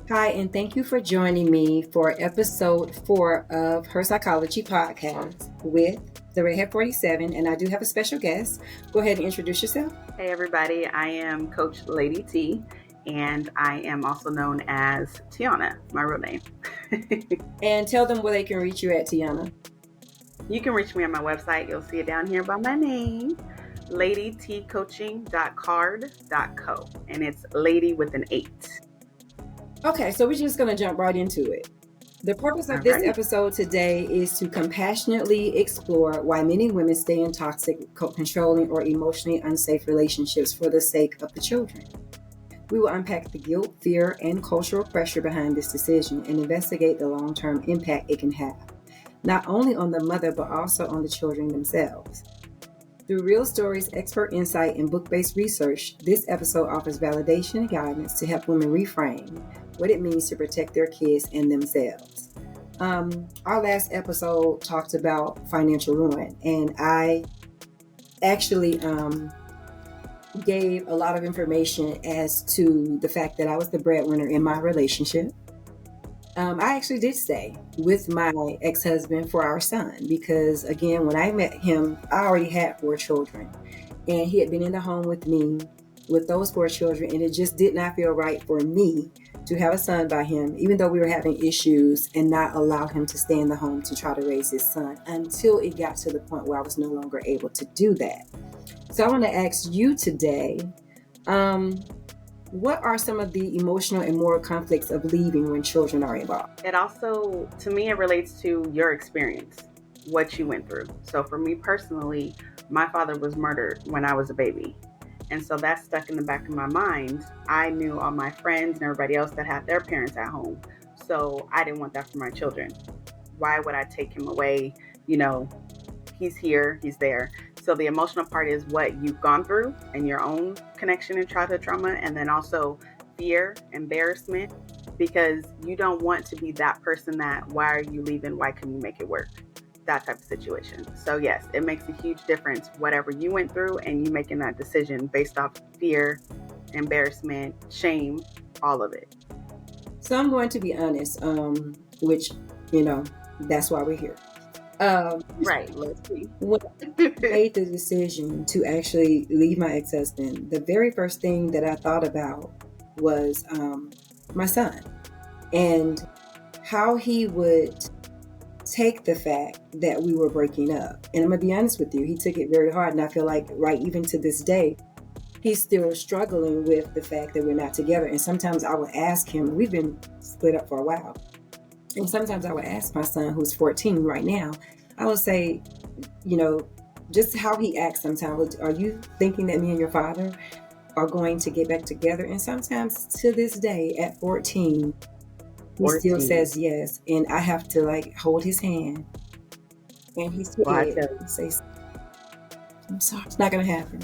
Hi, and thank you for joining me for episode 4 of Her Psychology Podcast with the Redhead 47, and I do have a special guest. Go ahead and introduce yourself. Hey everybody, I am CoachL8dyT, and I am also known as Tiana, my real name. And tell them where they can reach you at, Tiana. You can reach me on my website. You'll see it down here by my name, ladytcoaching.card.co, and it's lady with an 8. Okay, so we're just going to jump right into it. The purpose of this episode today is to compassionately explore why many women stay in toxic, controlling, or emotionally unsafe relationships for the sake of the children. We will unpack the guilt, fear, and cultural pressure behind this decision and investigate the long-term impact it can have, not only on the mother, but also on the children themselves. Through real stories, expert insight, and book-based research, this episode offers validation and guidance to help women reframe what it means to protect their kids and themselves. Our last episode talked about financial ruin, and I actually gave a lot of information as to the fact that I was the breadwinner in my relationship. I actually did stay with my ex-husband for our son because, again, when I met him, I already had 4 children, and he had been in the home with me with those 4 children, and it just did not feel right for me to have a son by him, even though we were having issues, and not allow him to stay in the home to try to raise his son until it got to the point where I was no longer able to do that. So I want to ask you today, what are some of the emotional and moral conflicts of leaving when children are involved? It also, to me, it relates to your experience, what you went through. So for me personally, my father was murdered when I was a baby. And so that stuck in the back of my mind. I knew all my friends and everybody else that had their parents at home. So I didn't want that for my children. Why would I take him away? You know, he's here, he's there. So the emotional part is what you've gone through and your own connection and childhood trauma, and then also fear, embarrassment, because you don't want to be that person that, why are you leaving? Why couldn't you make it work? That type of situation. So yes, it makes a huge difference, whatever you went through and you making that decision based off fear, embarrassment, shame, all of it. So I'm going to be honest, which, that's why we're here. Right. Let's see. When I made the decision to actually leave my ex-husband, the very first thing that I thought about was my son and how he would take the fact that we were breaking up. And I'm gonna be honest with you, he took it very hard, and I feel like even to this day, he's still struggling with the fact that we're not together. And sometimes I would ask him, we've been split up for a while, and sometimes I would ask my son, who's 14 right now, I would say, just how he acts sometimes. Are you thinking that me and your father are going to get back together? And sometimes to this day at 14, he still says yes. And I have to hold his hand. And he's say, I'm sorry, it's not going to happen.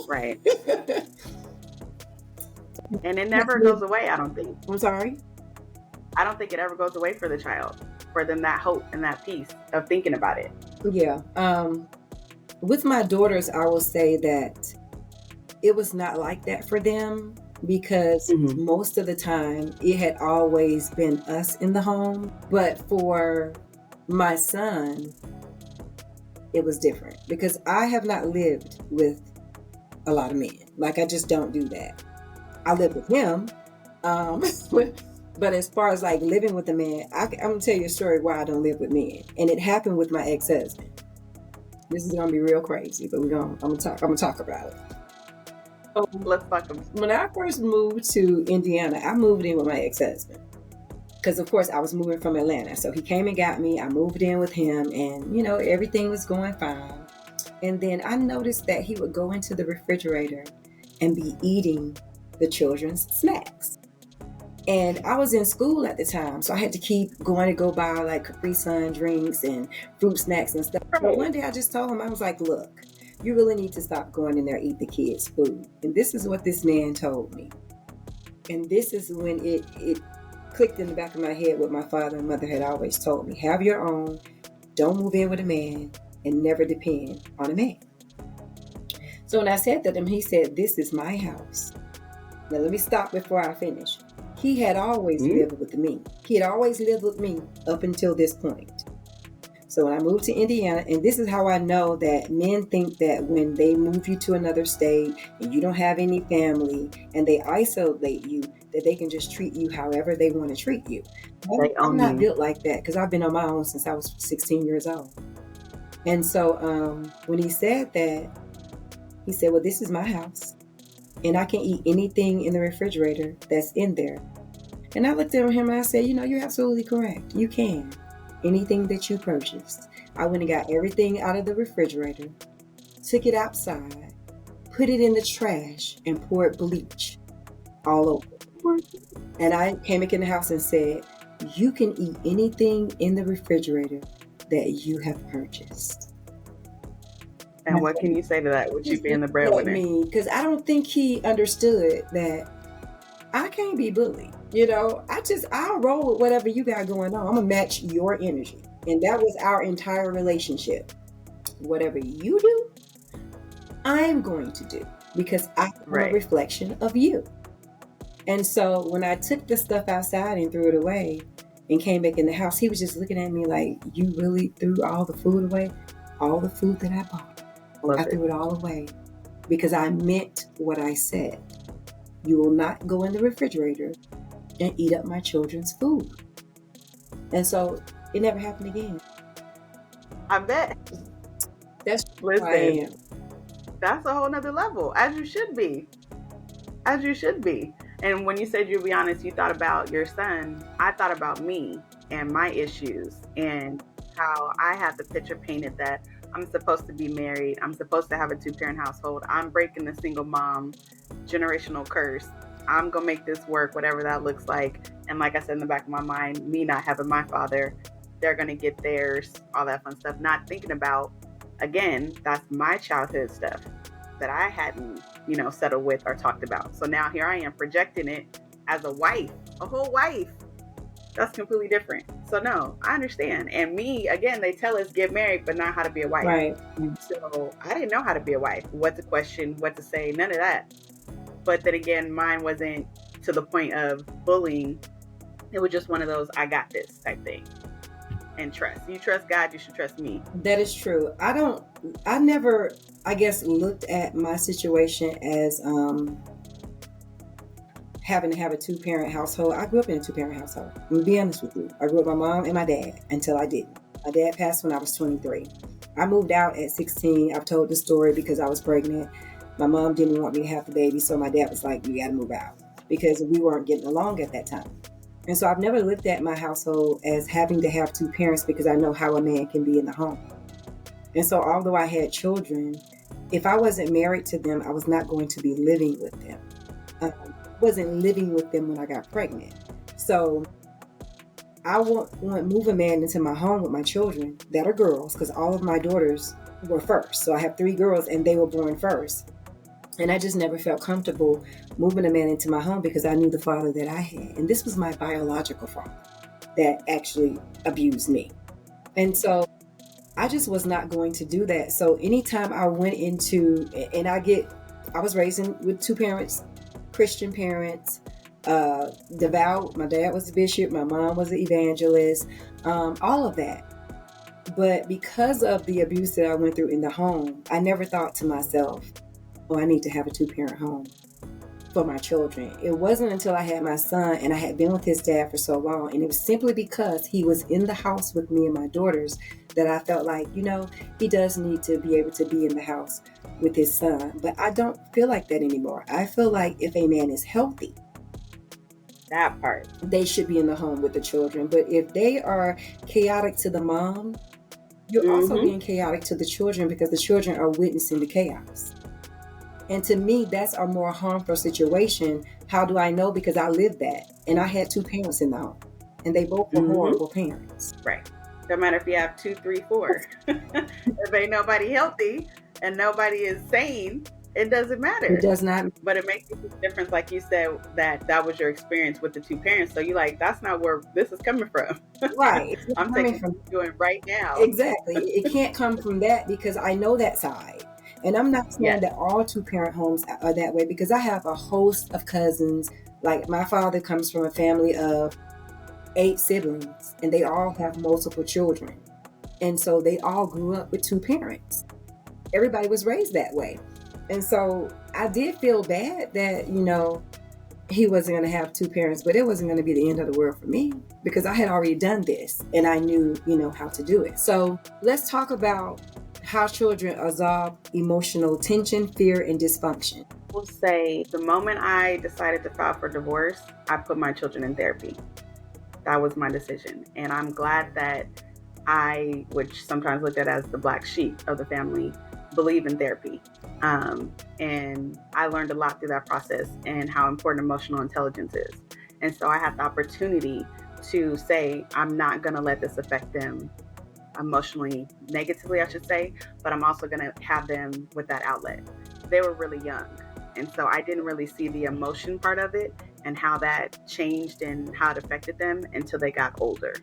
Right. And it never goes away, I don't think. I'm sorry? I don't think it ever goes away for the child, for them, that hope and that peace of thinking about it. Yeah. With my daughters, I will say that it was not like that for them because most of the time it had always been us in the home. But for my son, it was different because I have not lived with a lot of men. I just don't do that. I live with him. But as far as living with a man, I'm going to tell you a story why I don't live with men. And it happened with my ex-husband. This is going to be real crazy, but I'm going to talk about it. Let's talk about it. When I first moved to Indiana, I moved in with my ex-husband. Because, of course, I was moving from Atlanta. So he came and got me. I moved in with him, and, everything was going fine. And then I noticed that he would go into the refrigerator and be eating the children's snacks. And I was in school at the time, so I had to keep going to go buy Capri Sun drinks and fruit snacks and stuff. Right. But one day I just told him, I was like, look, you really need to stop going in there and eat the kids' food. And this is what this man told me. And this is when it clicked in the back of my head what my father and mother had always told me. Have your own, don't move in with a man, and never depend on a man. So when I said that to him, he said, this is my house. Now let me stop before I finish. he had always lived with me. He had always lived with me up until this point. So when I moved to Indiana, and this is how I know that men think that when they move you to another state and you don't have any family and they isolate you, that they can just treat you however they want to treat you. I'm not built like that because I've been on my own since I was 16 years old. And so when he said that, he said, well, this is my house and I can eat anything in the refrigerator that's in there. And I looked at him and I said, you're absolutely correct. You can. Anything that you purchased. I went and got everything out of the refrigerator, took it outside, put it in the trash, and poured bleach all over. And I came back in the house and said, you can eat anything in the refrigerator that you have purchased. And what can you say to that with you being the breadwinner? Because I don't think he understood that I can't be bullied. I'll roll with whatever you got going on. I'm going to match your energy. And that was our entire relationship. Whatever you do, I'm going to do because I'm a reflection of you. And so when I took the stuff outside and threw it away and came back in the house, he was just looking at me like, you really threw all the food away? All the food that I bought. I threw it all away because I meant what I said. You will not go in the refrigerator and eat up my children's food. And so it never happened again. I bet. That's who I am. That's a whole nother level, as you should be. As you should be. And when you said you'll be honest, you thought about your son. I thought about me and my issues and how I had the picture painted that I'm supposed to be married. I'm supposed to have a 2-parent household. I'm breaking the single mom generational curse. I'm going to make this work, whatever that looks like. And like I said, in the back of my mind, me not having my father, they're going to get theirs, all that fun stuff. Not thinking about, again, that's my childhood stuff that I hadn't, settled with or talked about. So now here I am projecting it as a wife, a whole wife. That's completely different. So no, I understand. And me, again, they tell us get married, but not how to be a wife. Right. So I didn't know how to be a wife, what to question, what to say, none of that. But then again, mine wasn't to the point of bullying. It was just one of those, I got this type thing. And trust. You trust God, you should trust me. That is true. I never, I guess, looked at my situation as having to have a 2-parent household. I grew up in a 2-parent household. I'm going to be honest with you. I grew up with my mom and my dad until I didn't. My dad passed when I was 23. I moved out at 16. I've told the story because I was pregnant. My mom didn't want me to have the baby, so my dad was like, you got to move out because we weren't getting along at that time. And so I've never looked at my household as having to have 2 parents because I know how a man can be in the home. And so although I had children, if I wasn't married to them, I was not going to be living with them. I wasn't living with them when I got pregnant. So I won't move a man into my home with my children that are girls because all of my daughters were first. So I have 3 girls and they were born first. And I just never felt comfortable moving a man into my home because I knew the father that I had. And this was my biological father that actually abused me. And so I just was not going to do that. So anytime I went into, and I was raised with 2 parents, Christian parents, devout. My dad was a bishop. My mom was an evangelist, all of that. But because of the abuse that I went through in the home, I never thought to myself, oh, I need to have a 2-parent home for my children. It wasn't until I had my son and I had been with his dad for so long, and it was simply because he was in the house with me and my daughters that I felt like, he does need to be able to be in the house with his son. But I don't feel like that anymore. I feel like if a man is healthy, that part, they should be in the home with the children. But if they are chaotic to the mom, you're also being chaotic to the children because the children are witnessing the chaos. And to me, that's a more harmful situation. How do I know? Because I lived that. And I had 2 parents in the home. And they both were horrible parents. Right. No matter if you have 2, 3, 4. If ain't nobody healthy and nobody is sane, it doesn't matter. It does not. But it makes a difference, like you said, that was your experience with the 2 parents. So you're like, that's not where this is coming from. Right. I'm taking what you're doing right now. Exactly. It can't come from that because I know that side. And I'm not saying Yes. that all two-parent homes are that way, because I have a host of cousins. Like, my father comes from a family of 8 siblings, and they all have multiple children. And so they all grew up with two parents. Everybody was raised that way. And so I did feel bad that, he wasn't going to have two parents, but it wasn't going to be the end of the world for me, because I had already done this and I knew, how to do it. So let's talk about how children absorb emotional tension, fear, and dysfunction. I will say the moment I decided to file for divorce, I put my children in therapy. That was my decision. And I'm glad that I, which sometimes looked at as the black sheep of the family, believe in therapy. And I learned a lot through that process and how important emotional intelligence is. And so I had the opportunity to say, I'm not going to let this affect them emotionally negatively, I should say, but I'm also going to have them with that outlet. They were really young. And so I didn't really see the emotion part of it and how that changed and how it affected them until they got older.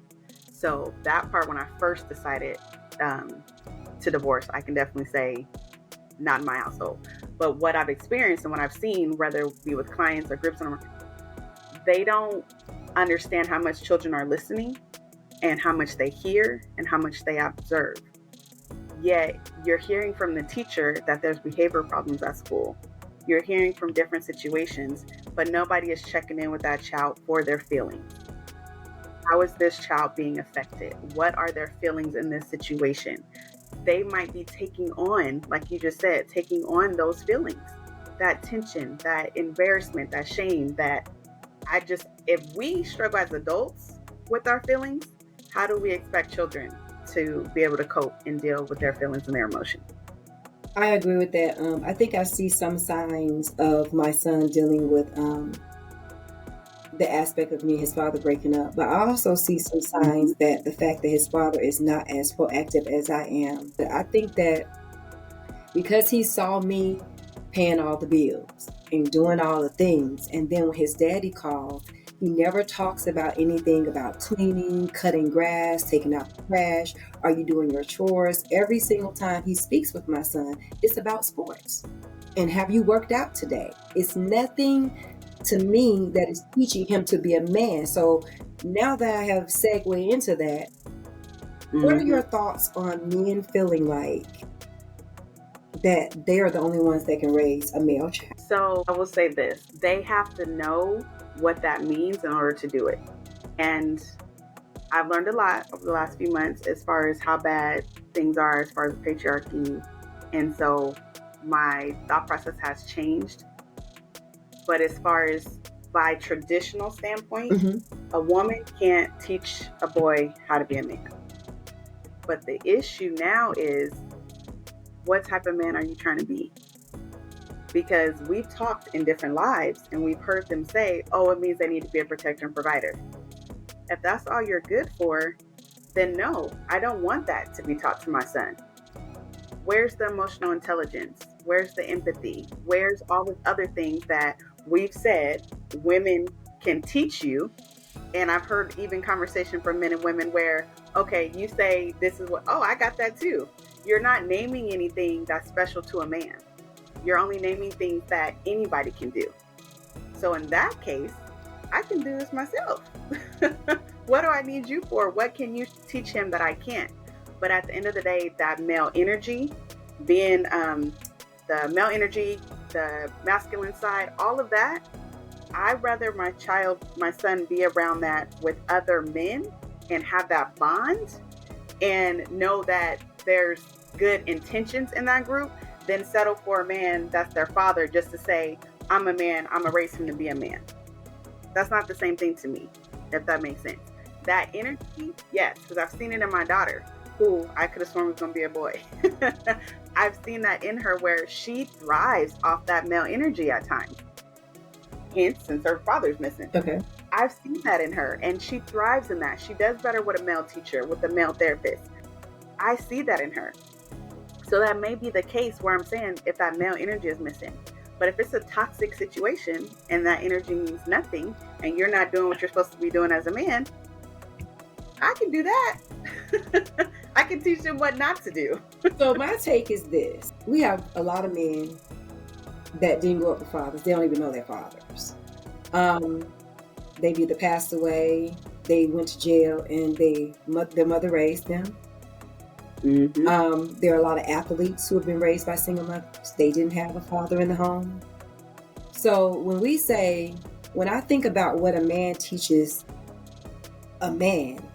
So that part, when I first decided to divorce, I can definitely say not in my household. But what I've experienced and what I've seen, whether it be with clients or groups, they don't understand how much children are listening and how much they hear and how much they observe. Yet you're hearing from the teacher that there's behavior problems at school. You're hearing from different situations, but nobody is checking in with that child for their feelings. How is this child being affected? What are their feelings in this situation? They might be taking on, like you just said, taking on those feelings, that tension, that embarrassment, that shame, if we struggle as adults with our feelings, how do we expect children to be able to cope and deal with their feelings and their emotions? I agree with that. I think I see some signs of my son dealing with the aspect of me and his father breaking up, but I also see some signs that the fact that his father is not as proactive as I am. But I think that because he saw me paying all the bills and doing all the things, and then when his daddy calls, he never talks about anything about cleaning, cutting grass, taking out the trash. Are you doing your chores? Every single time he speaks with my son, it's about sports. And have you worked out today? It's nothing to me that is teaching him to be a man. So now that I have segued into that, what are your thoughts on men feeling like that they are the only ones that can raise a male child? So I will say this, they have to know what that means in order to do it. And I've learned a lot over the last few months as far as how bad things are as far as patriarchy. And so my thought process has changed. But as far as by traditional standpoint, a woman can't teach a boy how to be a man. But the issue now is, what type of man are you trying to be? Because we've talked in different lives and we've heard them say, oh, it means they need to be a protector and provider. If that's all you're good for, then no, I don't want that to be taught to my son. Where's the emotional intelligence? Where's the empathy? Where's all the other things that we've said women can teach you? And I've heard even conversation from men and women where, okay, you say this is what, oh, I got that too. You're not naming anything that's special to a man. You're only naming things that anybody can do. So in that case, I can do this myself. What do I need you for? What can you teach him that I can't? But at the end of the day, that male energy, being the male energy, the masculine side, all of that, I'd rather my son be around that with other men and have that bond and know that there's good intentions in that group than settle for a man that's their father just to say, I'm a man, I'm gonna raise him to be a man. That's not the same thing to me, if that makes sense. That energy, yes, because I've seen it in my daughter, who I could have sworn was gonna be a boy. I've seen that in her where she thrives off that male energy at times. Hence, since her father's missing. Okay. I've seen that in her, and she thrives in that. She does better with a male teacher, with a male therapist. I see that in her. So that may be the case where I'm saying if that male energy is missing. But if it's a toxic situation and that energy means nothing and you're not doing what you're supposed to be doing as a man, I can do that. I can teach them what not to do. So my take is this. We have a lot of men that didn't grow up with fathers. They don't even know their fathers. Um, they've either passed away, they went to jail, and their mother raised them. Mm-hmm. There are a lot of athletes who have been raised by single mothers. They didn't have a father in the home. So when I think about what a man teaches a man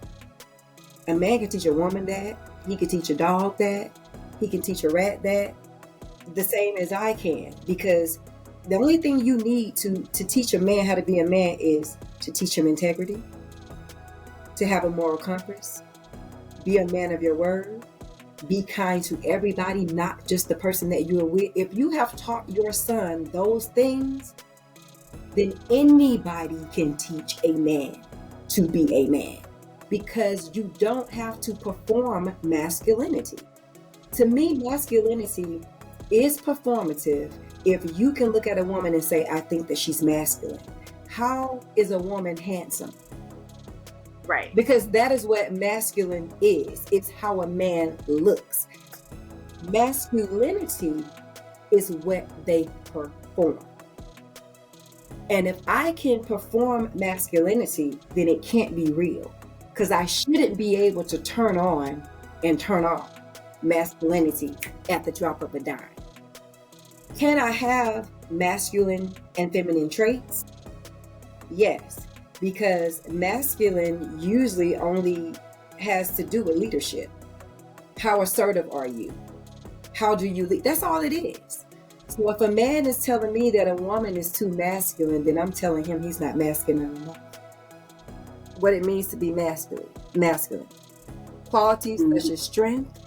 can teach a woman that. He can teach a dog that. He can teach a rat that. The same as I can. Because the only thing you need to teach a man how to be a man is to teach him integrity, to have a moral compass, be a man of your word, be kind to everybody, not just the person that you are with. If you have taught your son those things, then anybody can teach a man to be a man, because you don't have to perform masculinity. To me, masculinity is performative if you can look at a woman and say, I think that she's masculine. How is a woman handsome? Right. Because that is what masculine is. It's how a man looks. Masculinity is what they perform. And if I can perform masculinity, then it can't be real. Because I shouldn't be able to turn on and turn off masculinity at the drop of a dime. Can I have masculine and feminine traits? Yes, because masculine usually only has to do with leadership. How assertive are you? How do you lead? That's all it is. So if a man is telling me that a woman is too masculine, then I'm telling him he's not masculine enough. What it means to be masculine. Qualities such as strength,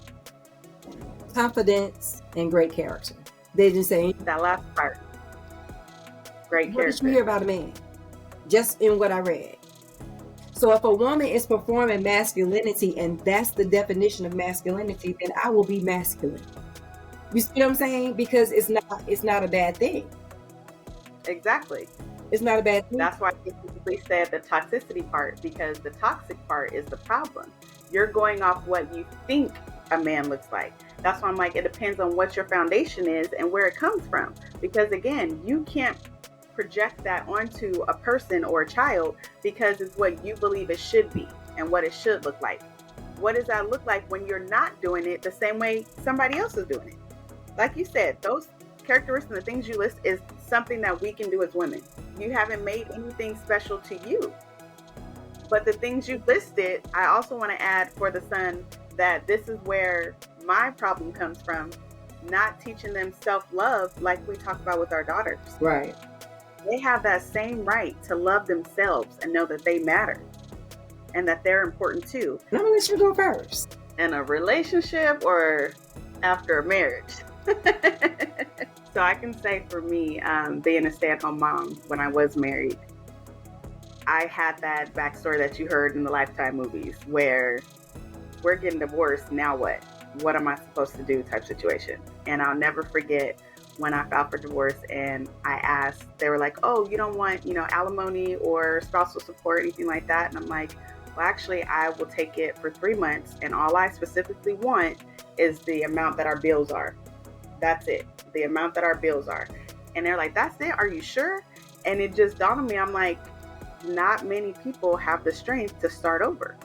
confidence, and great character. They didn't say that last part. Great what character. did you hear about a man? Just in what I read. So if a woman is performing masculinity and that's the definition of masculinity, then I will be masculine. You see what I'm saying? Because it's not a bad thing. Exactly. It's not a bad thing. That's why I specifically said the toxicity part, because the toxic part is the problem. You're going off what you think a man looks like. That's why I'm like, it depends on what your foundation is and where it comes from. Because again, you can't project that onto a person or a child because it's what you believe it should be and what it should look like. What does that look like when you're not doing it the same way somebody else is doing it? Like you said, those characteristics and the things you list is something that we can do as women. You haven't made anything special to you. But the things you listed, I also want to add for the son that this is where my problem comes from, not teaching them self-love like we talk about with our daughters. Right. They have that same right to love themselves and know that they matter and that they're important too. I'm going to let you go first. In a relationship or after a marriage. So I can say for me, being a stay-at-home mom when I was married, I had that backstory that you heard in the Lifetime movies where we're getting divorced, now what? What am I supposed to do type situation? And I'll never forget when I filed for divorce and I asked, they were like, oh, you don't want, alimony or spousal support, anything like that. And I'm like, well, actually, I will take it for 3 months. And all I specifically want is the amount that our bills are. That's it. The amount that our bills are. And they're like, that's it? Are you sure? And it just dawned on me. I'm like, not many people have the strength to start over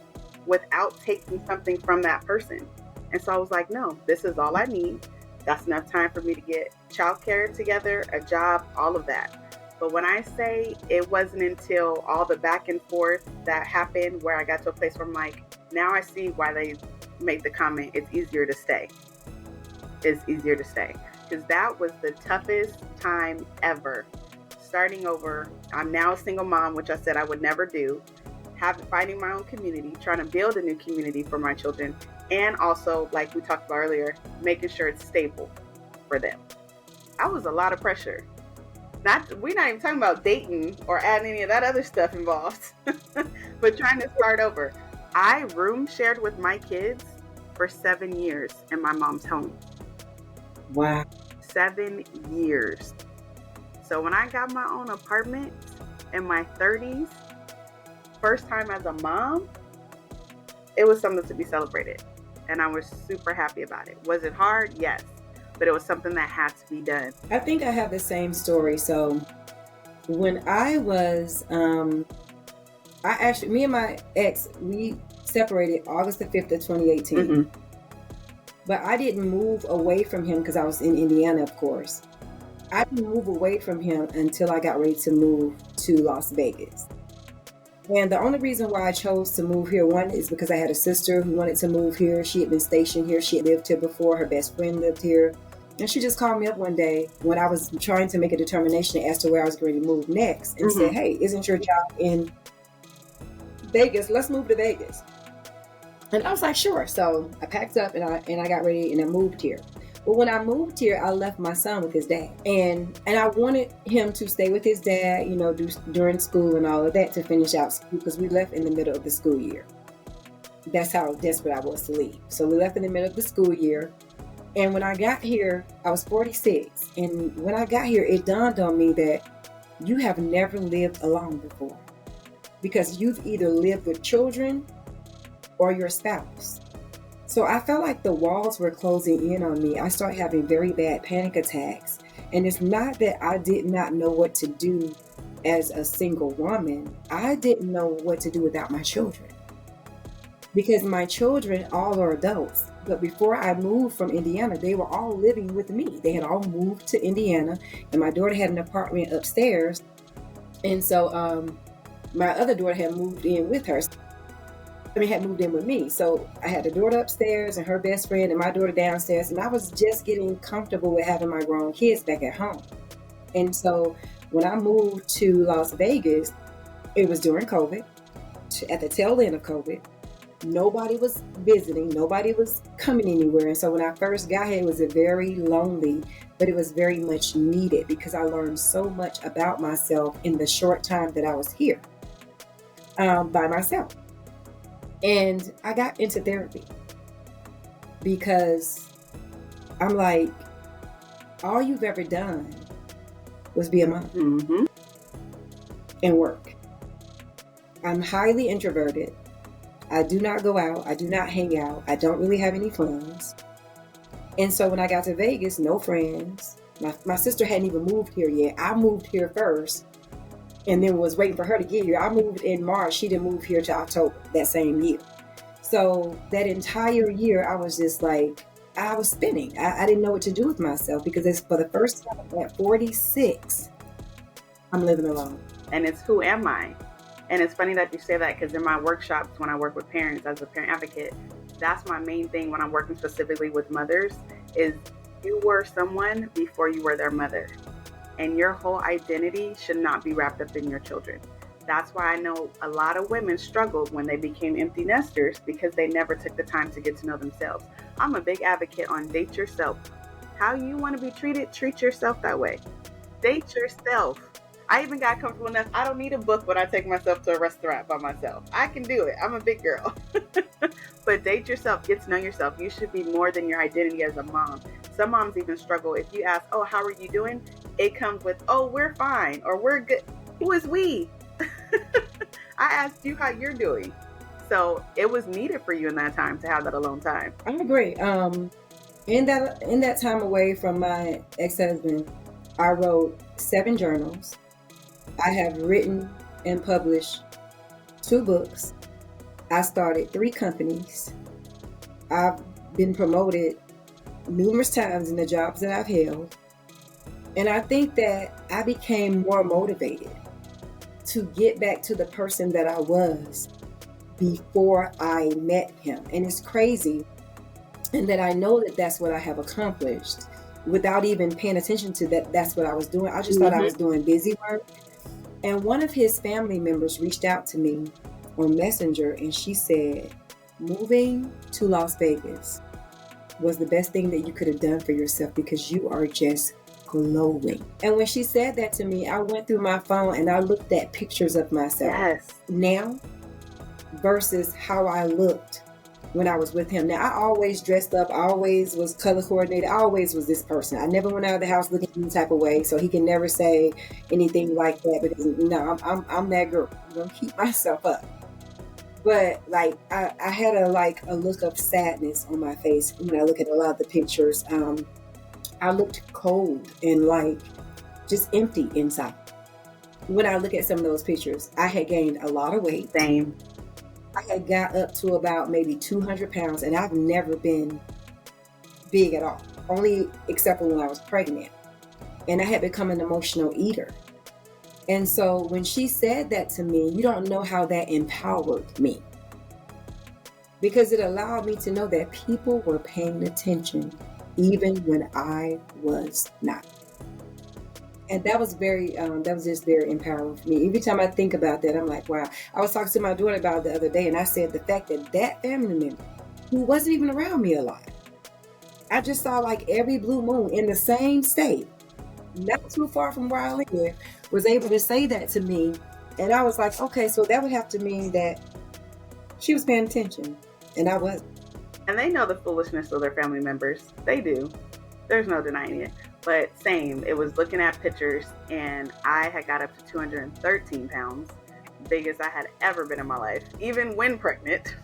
without taking something from that person. And so I was like, no, this is all I need. That's enough time for me to get childcare together, a job, all of that. But when I say it wasn't until all the back and forth that happened where I got to a place where I'm like, now I see why they make the comment, it's easier to stay. It's easier to stay. Because that was the toughest time ever. Starting over, I'm now a single mom, which I said I would never do. Finding my own community, trying to build a new community for my children. And also, like we talked about earlier, making sure it's stable for them. That was a lot of pressure. We're not even talking about dating or adding any of that other stuff involved, but trying to start over. I room shared with my kids for 7 years in my mom's home. Wow. 7 years. So when I got my own apartment in my 30s, first time as a mom, it was something to be celebrated. and I was super happy about it. Was it hard? Yes, but it was something that had to be done. I think I have the same story. So when I was, me and my ex, we separated August the 5th of 2018. Mhm. But I didn't move away from him because I was in Indiana, of course. I didn't move away from him until I got ready to move to Las Vegas. And the only reason why I chose to move here, one, is because I had a sister who wanted to move here. She had been stationed here. She had lived here before. Her best friend lived here. And she just called me up one day when I was trying to make a determination as to where I was going to move next and said, hey, isn't your job in Vegas? Let's move to Vegas. And I was like, sure. So I packed up and I got ready and I moved here. But when I moved here, I left my son with his dad. And I wanted him to stay with his dad, during school and all of that to finish out school, because we left in the middle of the school year. That's how desperate I was to leave. So we left in the middle of the school year. And when I got here, I was 46. And when I got here, it dawned on me that you have never lived alone before, because you've either lived with children or your spouse. So I felt like the walls were closing in on me. I started having very bad panic attacks. And it's not that I did not know what to do as a single woman. I didn't know what to do without my children, because my children all are adults. But before I moved from Indiana, they were all living with me. They had all moved to Indiana, and my daughter had an apartment upstairs. And so my other daughter had moved in with her. Had moved in with me. So I had a daughter upstairs and her best friend and my daughter downstairs. And I was just getting comfortable with having my grown kids back at home. And so when I moved to Las Vegas, it was during COVID, at the tail end of COVID. Nobody was visiting. Nobody was coming anywhere. And so when I first got here, it was very lonely, but it was very much needed, because I learned so much about myself in the short time that I was here by myself. And I got into therapy because I'm like, all you've ever done was be a mom and work. I'm highly introverted. I do not go out. I do not hang out. I don't really have any friends. And so when I got to Vegas, no friends. My sister hadn't even moved here yet. I moved here first, and then was waiting for her to get here. I moved in March. She didn't move here till October that same year. So that entire year, I was just like, I was spinning. I didn't know what to do with myself, because it's for the first time at 46, I'm living alone. And it's, who am I? And it's funny that you say that, because in my workshops, when I work with parents as a parent advocate, that's my main thing when I'm working specifically with mothers, is you were someone before you were their mother. And your whole identity should not be wrapped up in your children. That's why I know a lot of women struggled when they became empty nesters, because they never took the time to get to know themselves. I'm a big advocate on date yourself. How you want to be treated, treat yourself that way. Date yourself. I even got comfortable enough. I don't need a book when I take myself to a restaurant by myself. I can do it. I'm a big girl. But date yourself. Get to know yourself. You should be more than your identity as a mom. Some moms even struggle. If you ask, oh, how are you doing? It comes with, oh, we're fine, or we're good. Who is we? I asked you how you're doing. So it was needed for you in that time to have that alone time. I agree. In that time away from my ex-husband, I wrote 7 journals. I have written and published 2 books. I started 3 companies. I've been promoted numerous times in the jobs that I've held. And I think that I became more motivated to get back to the person that I was before I met him. And it's crazy. And that I know that that's what I have accomplished without even paying attention to that. That's what I was doing. I just thought I was doing busy work. And one of his family members reached out to me on Messenger, and she said, moving to Las Vegas was the best thing that you could have done for yourself, because you are just glowing. And when she said that to me, I went through my phone and I looked at pictures of myself now versus how I looked when I was with him. Now, I always dressed up. I always was color coordinated. I always was this person. I never went out of the house looking any type of way, so he can never say anything like that, because no, I'm that girl. I'm going to keep myself up. But like I had a look of sadness on my face when I look at a lot of the pictures. I looked cold and like just empty inside. When I look at some of those pictures, I had gained a lot of weight. Same. I had got up to about maybe 200 pounds, and I've never been big at all, only except for when I was pregnant. And I had become an emotional eater. And so when she said that to me, you don't know how that empowered me, because it allowed me to know that people were paying attention even when I was not. And that was just very empowering for me. Every time I think about that, I'm like, wow. I was talking to my daughter about it the other day, and I said the fact that that family member who wasn't even around me a lot, I just saw like every blue moon in the same state, not too far from where I live, was able to say that to me. And I was like, okay, so that would have to mean that she was paying attention, and I wasn't. And they know the foolishness of their family members. They do. There's no denying it. But same, it was looking at pictures, and I had got up to 213 pounds, biggest I had ever been in my life, even when pregnant.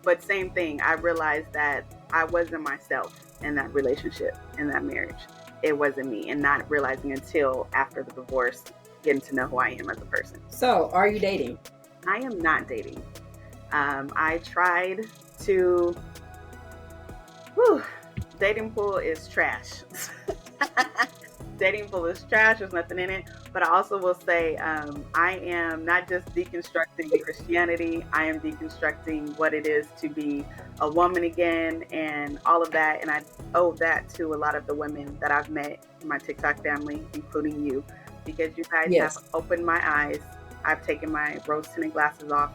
But same thing, I realized that I wasn't myself in that relationship, in that marriage. It wasn't me, and not realizing until after the divorce, getting to know who I am as a person. So, are you dating? I am not dating. I tried to. Dating pool is trash. Dating pool is trash. There's nothing in it. But I also will say I am not just deconstructing Christianity. I am deconstructing what it is to be a woman again and all of that. And I owe that to a lot of the women that I've met in my TikTok family, including you, because you guys Yes. have opened my eyes. I've taken my rose-tinted glasses off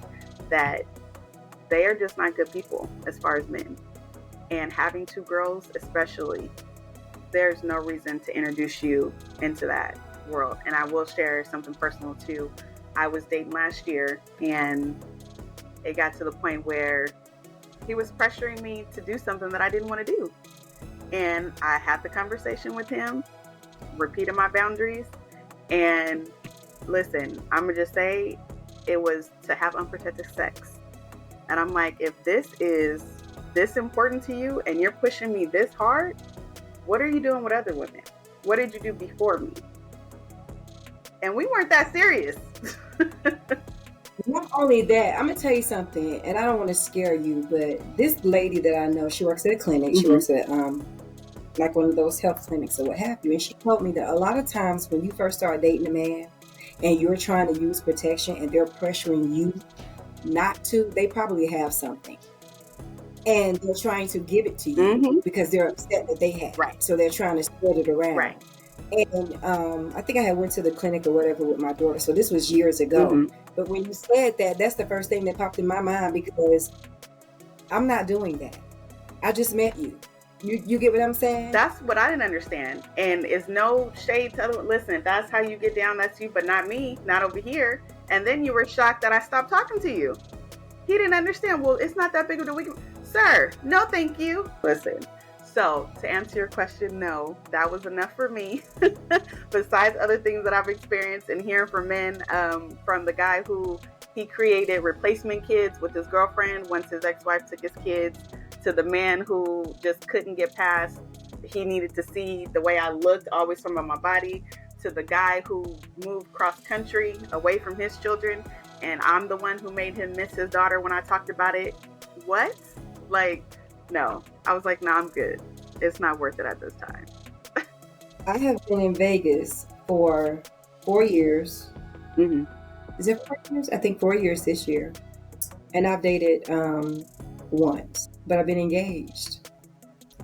that they are just not good people as far as men. And having two girls especially, there's no reason to introduce you into that world. And I will share something personal too. I was dating last year, and it got to the point where he was pressuring me to do something that I didn't want to do. And I had the conversation with him, repeated my boundaries, and listen, I'm gonna just say it was to have unprotected sex. And I'm like, if this is this important to you and you're pushing me this hard, what are you doing with other women? What did you do before me? And we weren't that serious. Not only that, I'm gonna tell you something, and I don't want to scare you, but this lady that I know, she works at a clinic. Mm-hmm. She works at like one of those health clinics or what have you. And she told me that a lot of times when you first start dating a man and you're trying to use protection and they're pressuring you not to, they probably have something. And they're trying to give it to you because they're upset that they have Right. it. So they're trying to spread it around. Right. And I think I had went to the clinic or whatever with my daughter. So this was years ago. But when you said that, that's the first thing that popped in my mind, because I'm not doing that. I just met you. You get what I'm saying? That's what I didn't understand. And it's no shade to other. Listen, if that's how you get down, that's you, but not me, not over here. And then you were shocked that I stopped talking to you. He didn't understand. Well, it's not that big of a week. Sir, no thank you. Listen, so to answer your question, no, that was enough for me. Besides other things that I've experienced and hearing from men, from the guy who he created replacement kids with his girlfriend once his ex-wife took his kids, to the man who just couldn't get past, he needed to see the way I looked, always from my body, to the guy who moved cross country away from his children, and I'm the one who made him miss his daughter when I talked about it. What? Like, no. I was like, no, I'm good. It's not worth it at this time. I have been in Vegas for 4 years. Is it 4 years? I think 4 years this year. And I've dated once, but I've been engaged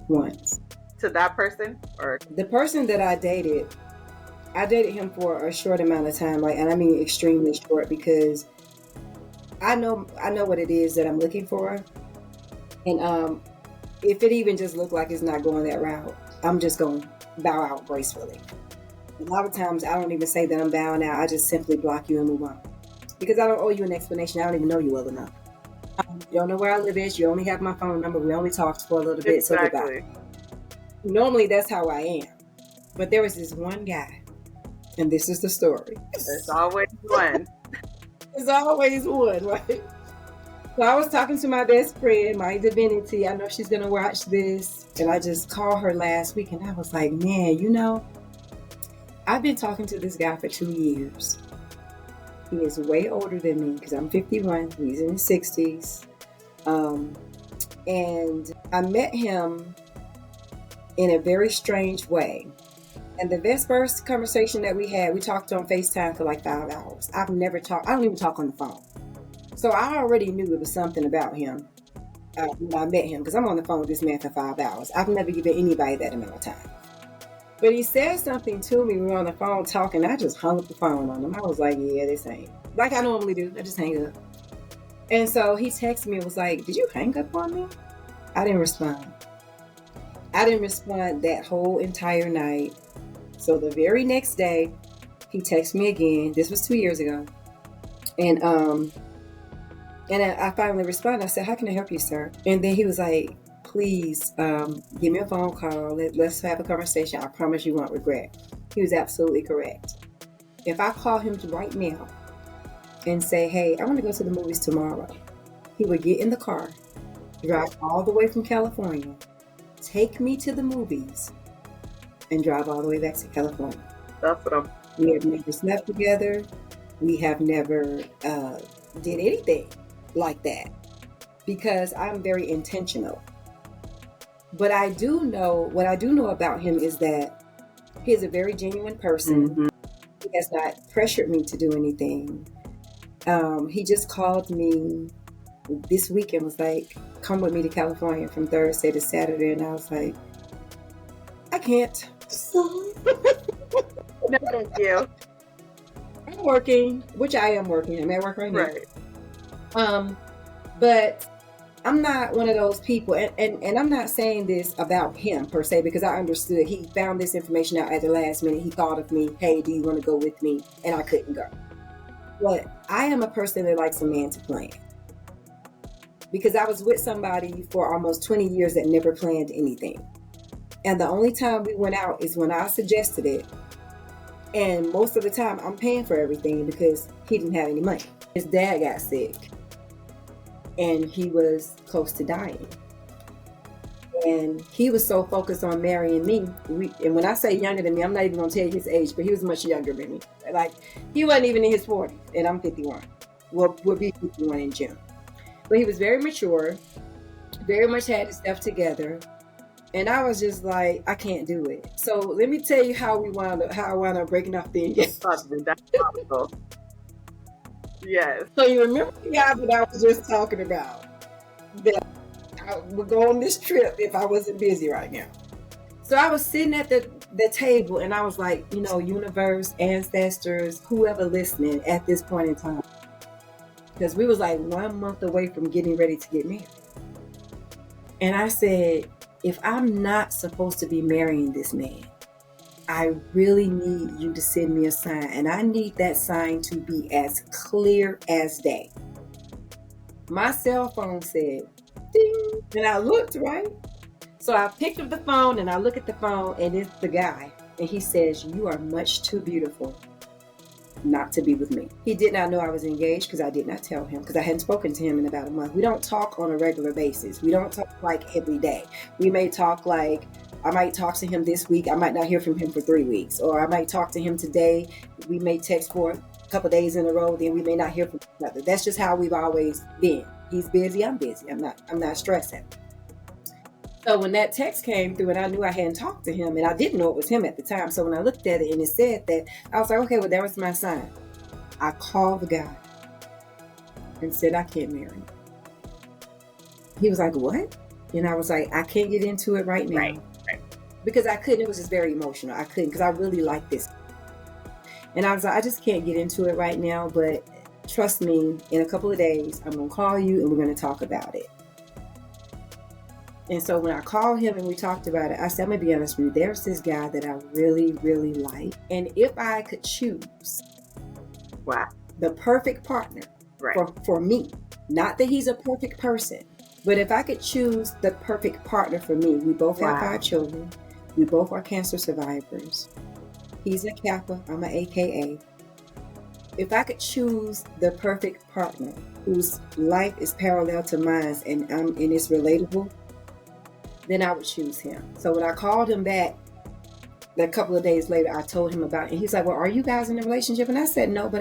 once. To that person? Or the person that I dated him for a short amount of time, like, and I mean extremely short, because I know what it is that I'm looking for. And if it even just looked like it's not going that route, I'm just going to bow out gracefully. A lot of times I don't even say that I'm bowing out. I just simply block you and move on, because I don't owe you an explanation. I don't even know you well enough. You don't know where I live is. You only have my phone number. We only talked for a little bit. So goodbye. Normally that's how I am. But there was this one guy, and this is the story. There's always one. There's always one, right? So I was talking to my best friend, my divinity. I know she's going to watch this. And I just called her last week and I was like, man, I've been talking to this guy for 2 years. He is way older than me because I'm 51. He's in his 60s. And I met him in a very strange way. And the very first conversation that we had, we talked on FaceTime for like 5 hours. I don't even talk on the phone. So I already knew it was something about him when I met him, because I'm on the phone with this man for 5 hours. I've never given anybody that amount of time. But he said something to me. We were on the phone talking. I just hung up the phone on him. I was like, yeah, this ain't. Like I normally do. I just hang up. And so he texted me and was like, did you hang up on me? I didn't respond. I didn't respond that whole entire night. So the very next day, he texted me again. This was 2 years ago. And I finally responded. I said, how can I help you, sir? And then he was like, please give me a phone call. Let's have a conversation. I promise you won't regret. He was absolutely correct. If I call him right now and say, hey, I want to go to the movies tomorrow, he would get in the car, drive all the way from California, take me to the movies, and drive all the way back to California. That's what I'm. We have never slept together. We have never did anything like that because I'm very intentional. But what I do know about him is that he is a very genuine person. Mm-hmm. He has not pressured me to do anything. He just called me this week and was like, come with me to California from Thursday to Saturday. And I was like, I can't. No, thank you. I'm working, which I am working. I'm at work right now. Right. But I'm not one of those people, and I'm not saying this about him per se, because I understood he found this information out at the last minute. He thought of me, hey, do you want to go with me? And I couldn't go. But I am a person that likes a man to plan. Because I was with somebody for almost 20 years that never planned anything. And the only time we went out is when I suggested it. And most of the time I'm paying for everything because he didn't have any money. His dad got sick and he was close to dying. And he was so focused on marrying me. And when I say younger than me, I'm not even going to tell you his age, but he was much younger than me. Like, he wasn't even in his 40s, and I'm 51. We'll be 51 in June. But he was very mature, very much had his stuff together. And I was just like, I can't do it. So let me tell you how I wound up breaking off the engagement. That's possible. Yes. So you remember the guy that I was just talking about? That I would go on this trip if I wasn't busy right now. So I was sitting at the table and I was like, universe, ancestors, whoever listening at this point in time. Because we was like 1 month away from getting ready to get married. And I said, if I'm not supposed to be marrying this man, I really need you to send me a sign. And I need that sign to be as clear as day. My cell phone said, ding. And I looked, right? So I picked up the phone and I look at the phone and it's the guy. And he says, you are much too beautiful not to be with me. He did not know I was engaged because I did not tell him, because I hadn't spoken to him in about a month. We don't talk on a regular basis. We don't talk like every day. We may talk like, I might talk to him this week. I might not hear from him for 3 weeks. Or I might talk to him today. We may text for a couple of days in a row. Then we may not hear from each other. That's just how we've always been. He's busy. I'm busy. I'm not stressing. So when that text came through and I knew I hadn't talked to him, and I didn't know it was him at the time. So when I looked at it and it said that, I was like, okay, well, that was my sign. I called the guy and said, I can't marry you. He was like, what? And I was like, I can't get into it right now. Right. Because I couldn't. It was just very emotional. I couldn't, because I really like this. And I was like, I just can't get into it right now. But trust me, in a couple of days, I'm going to call you and we're going to talk about it. And so when I called him and we talked about it, I said, I'm going to be honest with you. There's this guy that I really, really like. And if I could choose the perfect partner for me, not that he's a perfect person, but if I could choose the perfect partner for me, we both have 5 children. We both are cancer survivors. He's a Kappa. I'm an AKA. If I could choose the perfect partner whose life is parallel to mine and it's relatable, then I would choose him. So when I called him back a couple of days later, I told him about it. And he's like, well, are you guys in a relationship? And I said, no, but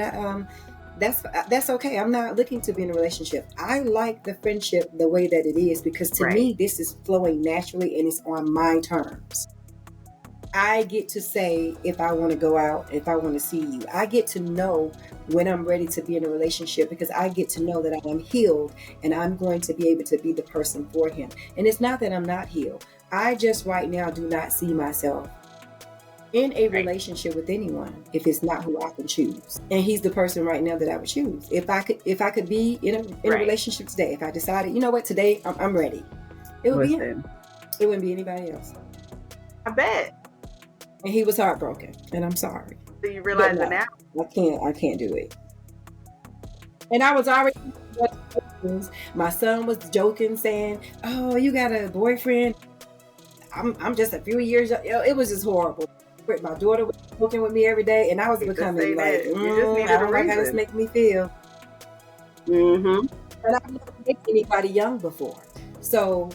that's okay. I'm not looking to be in a relationship. I like the friendship the way that it is, because to me, this is flowing naturally and it's on my terms. I get to say if I want to go out, if I want to see you. I get to know when I'm ready to be in a relationship, because I get to know that I am healed and I'm going to be able to be the person for him. And it's not that I'm not healed. I just right now do not see myself in a relationship with anyone if it's not who I can choose. And he's the person right now that I would choose. If I could be in a relationship today, if I decided, you know what, today I'm ready, it would be him. It wouldn't be anybody else. I bet. And he was heartbroken, and I'm sorry. So you realize it now? I can't do it. And I was already, my son was joking, saying, oh, you got a boyfriend? I'm just a few years, it was just horrible. My daughter was joking with me every day, and I was becoming like, you just needed I don't like how this makes me feel. Mm-hmm. And I've never dated anybody young before. So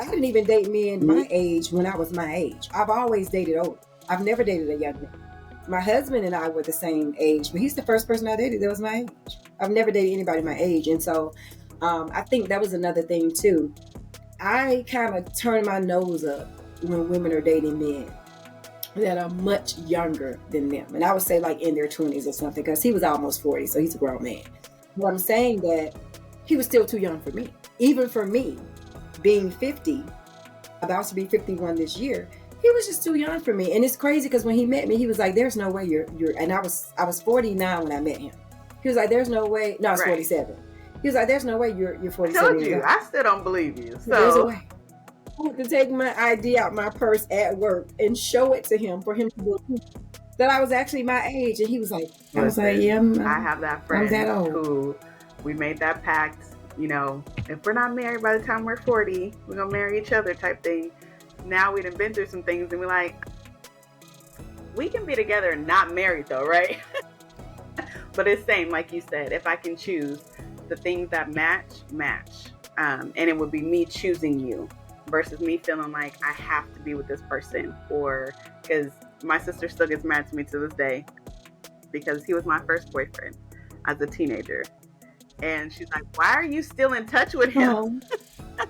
I didn't even date men my age when I was my age. I've always dated older. I've never dated a young man. My husband and I were the same age, but he's the first person I dated that was my age. I've never dated anybody my age. And so I think that was another thing too. I kind of turn my nose up when women are dating men that are much younger than them. And I would say like in their 20s or something, because he was almost 40, so he's a grown man. But I'm saying that he was still too young for me. Even for me, being 50, about to be 51 this year, he was just too young for me. And it's crazy because when he met me, he was like, there's no way you're and I was 49 when I met him. He was like, there's no way. No, I was 47. He was like, there's no way you're 47. I told you, I still don't believe you. So there's a way. I had to take my ID out my purse at work and show it to him for him to believe that I was actually my age. And he was like, I was like, yeah, I have that friend who we made that pact, you know, if we're not married by the time we're 40, we're going to marry each other type thing. Now we've been through some things and we're like, we can be together and not married though, right? But it's same, like you said, if I can choose the things that match. And it would be me choosing you versus me feeling like I have to be with this person, or because my sister still gets mad to me to this day because he was my first boyfriend as a teenager. And she's like, why are you still in touch with him?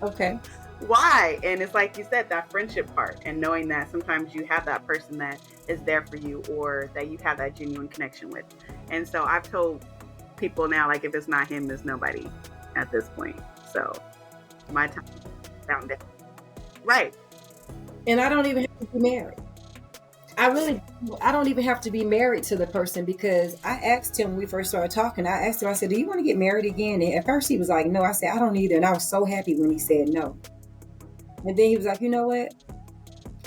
Okay. Why? And it's like you said, that friendship part, and knowing that sometimes you have that person that is there for you or that you have that genuine connection with. And so I've told people now, like, if it's not him, there's nobody at this point. So my time down there. Right. And I don't even have to be married. I don't even have to be married to the person, because I asked him when we first started talking, I asked him, I said, do you want to get married again? And at first he was like, no. I said, I don't either. And I was so happy when he said no. And then he was like, you know what?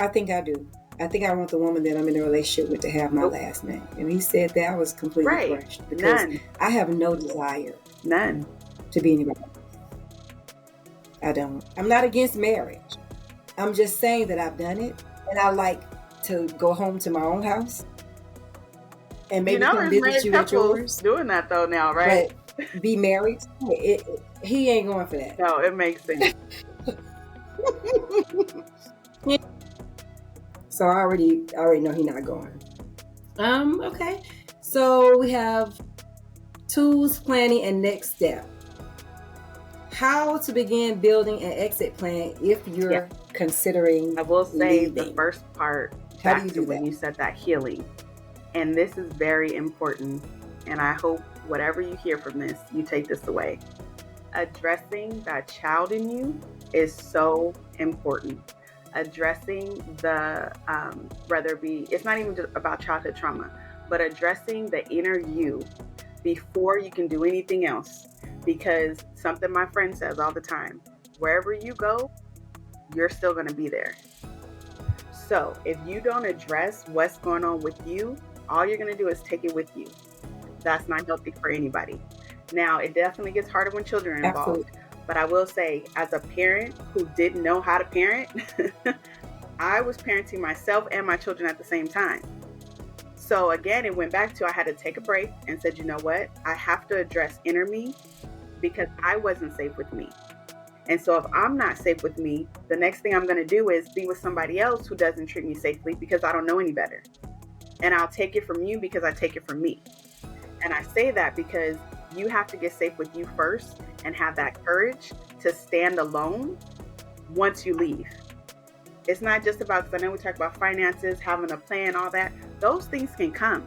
I think I do. I think I want the woman that I'm in a relationship with to have my last name. And he said that, I was completely crushed, because I have no desire. None. To be anybody. I don't. I'm not against marriage. I'm just saying that I've done it, and I like to go home to my own house and maybe come visit you at yours. Doing that though now, right? But be married. He ain't going for that. No, it makes sense. So I already know he's not going. Okay. So we have tools, planning, and next step. How to begin building an exit plan if you're considering. I will say leaving. The first part, back to when you said that healing. And this is very important. And I hope whatever you hear from this, you take this away. Addressing that child in you is so important. Addressing the, whether it be, it's not even just about childhood trauma, but addressing the inner you before you can do anything else. Because something my friend says all the time, wherever you go, you're still going to be there. So if you don't address what's going on with you, all you're going to do is take it with you. That's not healthy for anybody. Now, it definitely gets harder when children are involved. Absolutely. But I will say, as a parent who didn't know how to parent, I was parenting myself and my children at the same time. So again, it went back to I had to take a break and said, you know what? I have to address inner me because I wasn't safe with me. And so if I'm not safe with me, the next thing I'm going to do is be with somebody else who doesn't treat me safely because I don't know any better. And I'll take it from you because I take it from me. And I say that because you have to get safe with you first and have that courage to stand alone once you leave. It's not just about, because I know we talk about finances, having a plan, all that. Those things can come.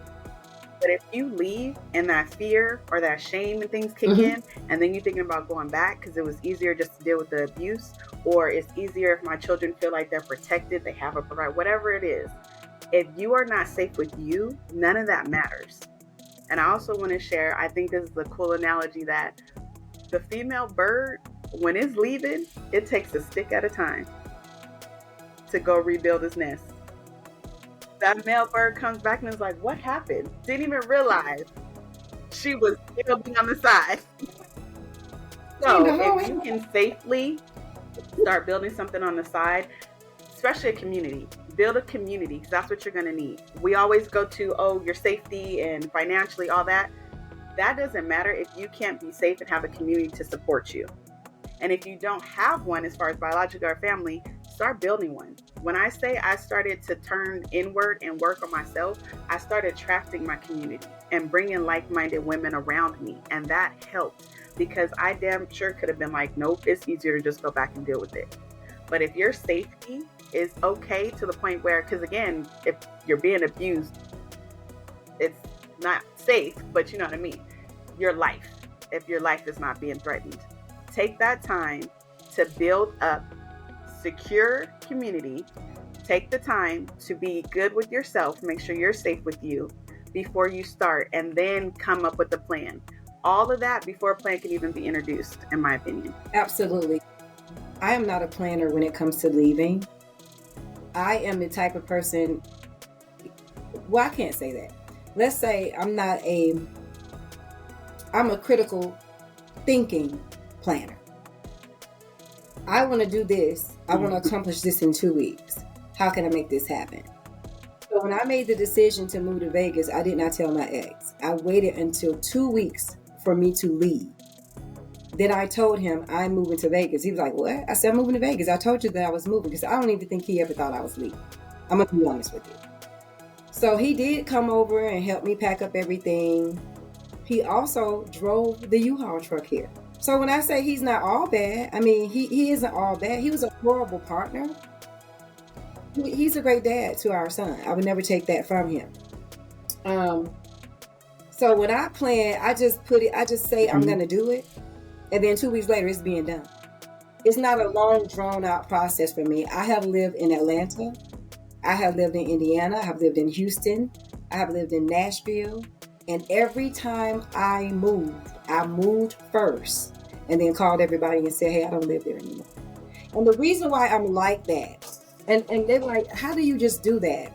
But if you leave and that fear or that shame and things kick in, and then you're thinking about going back because it was easier just to deal with the abuse, or it's easier if my children feel like they're protected, they have a right, whatever it is. If you are not safe with you, none of that matters. And I also want to share, I think this is a cool analogy that the female bird, when it's leaving, it takes a stick at a time to go rebuild its nest. That male bird comes back and is like, what happened? Didn't even realize she was still being on the side. So if you can safely start building something on the side, especially a community, build a community, because that's what you're going to need. We always go to, oh, your safety and financially, all that. That doesn't matter if you can't be safe and have a community to support you. And if you don't have one, as far as biological or family, start building one. When I say I started to turn inward and work on myself, I started attracting my community and bringing like-minded women around me. And that helped, because I damn sure could have been like, nope, it's easier to just go back and deal with it. But if your safety is okay to the point where, because again, if you're being abused, it's not safe, but you know what I mean? Your life, if your life is not being threatened. Take that time to build up secure community. Take the time to be good with yourself, make sure you're safe with you before you start, and then come up with a plan. All of that before a plan can even be introduced, in my opinion. Absolutely. I am not a planner when it comes to leaving. I am the type of person, well, I can't say that. Let's say I'm a critical thinking planner. I want to do this. I want to accomplish this in 2 weeks. How can I make this happen? So when I made the decision to move to Vegas, I did not tell my ex. I waited until 2 weeks for me to leave. Then I told him I'm moving to Vegas. He was like, what? I said, I'm moving to Vegas. I told you that I was moving, because I don't even think he ever thought I was leaving. I'm going to be honest with you. So he did come over and help me pack up everything. He also drove the U-Haul truck here. So when I say he's not all bad, I mean, he isn't all bad. He was a horrible partner. He's a great dad to our son. I would never take that from him. So when I plan, I just say I'm going to do it. And then 2 weeks later, it's being done. It's not a long, drawn-out process for me. I have lived in Atlanta. I have lived in Indiana. I have lived in Houston. I have lived in Nashville. And every time I moved first and then called everybody and said, hey, I don't live there anymore. And the reason why I'm like that, and they're like, how do you just do that?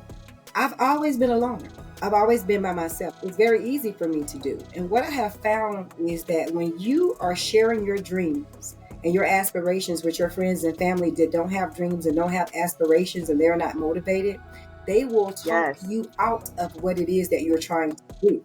I've always been alone. I've always been by myself. It's very easy for me to do. And what I have found is that when you are sharing your dreams and your aspirations with your friends and family that don't have dreams and don't have aspirations and they're not motivated, they will talk you out of what it is that you're trying to do.